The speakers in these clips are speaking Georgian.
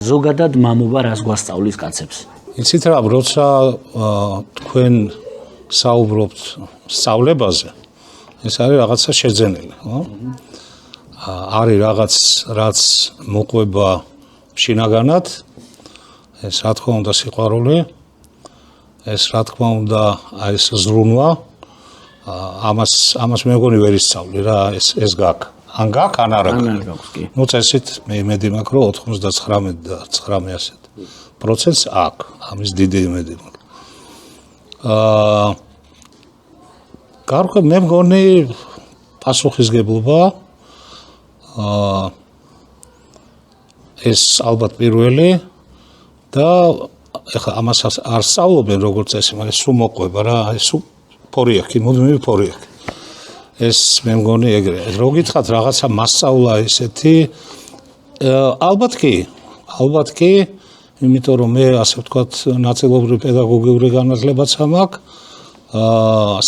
ზოგადად მამობა რას გვასწავლის კაცებს? იცით რა, როცა თქვენ საუბრობთ სწავლებაზე, ეს არის რაღაცა შეძენილი, ხო? არის რაღაც, რაც მოყვება შინაგანად, ეს რა თქმა უნდა სიყვარული, ეს რა თქმა უნდა ეს ზრუნვა, ამას მე მგონი ვერ ისწავლი რა, ეს გაქვს. ან გაქვს, ან არა გაქვს. ნუ წესით მე იმედი მაქვს, რომ 99 და 9% აქვს. ამის დიდი იმედი მაქვს. გარკვე მე მგონი პასუხისგებლობა ეს ალბათ პირველი და ეხლა ამას არ სწავლობენ როგორც წესი, მაგრამ სულ მოყვება რა, ეს ფორიაკი, მუდმივი ფორიაკი. ეს მე მგონი ეგრე. რო გითხრათ რაღაცა მასწავლა ესეთი, ალბათ კი, იმიტომ რომ მე ასე ვთქვათ, ნაწილობრივ პედაგოგიური განათლებაც მაქვს,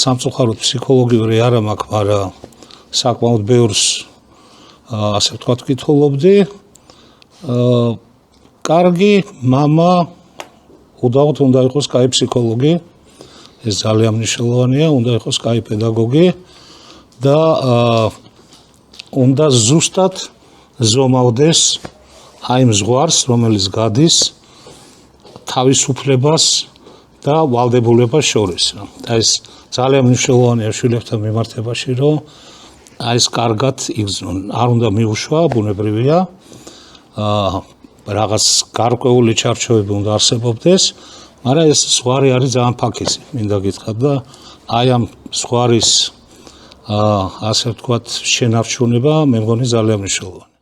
სამწუხაროდ ფსიქოლოგიური არა მაქვს, მაგრამ საკმაოდ ბევრს ასე ვთქვათ ვკითხულობდი. კარგი მამა უდავოდ უნდა იყოს კაი ფსიქოლოგი, ეს ძალიან მნიშვნელოვანია, უნდა იყოს კაი პედაგოგი და უნდა ზუსტად ზომავდეს აი იმ ზღვარს, რომელიც გადის თავისუფლებას და ვალდებულებას შორის. აი ეს ძალიან მნიშვნელოვანია შვილებთან მიმართებაში, რომ აი ეს კარგად იგრძნონ. არ უნდა მიუშვა, ბუნებრივია. რაღაც გარკვეული ჩარჩოები უნდა არსებობდეს, მაგრამ ეს ზღვარი არის ძალიან ფაქიზი, მინდა გითხრათ და აი ამ ზღვარის ასე ვთქვათ შენარჩუნება მე მგონი ძალიან მნიშვნელოვანია.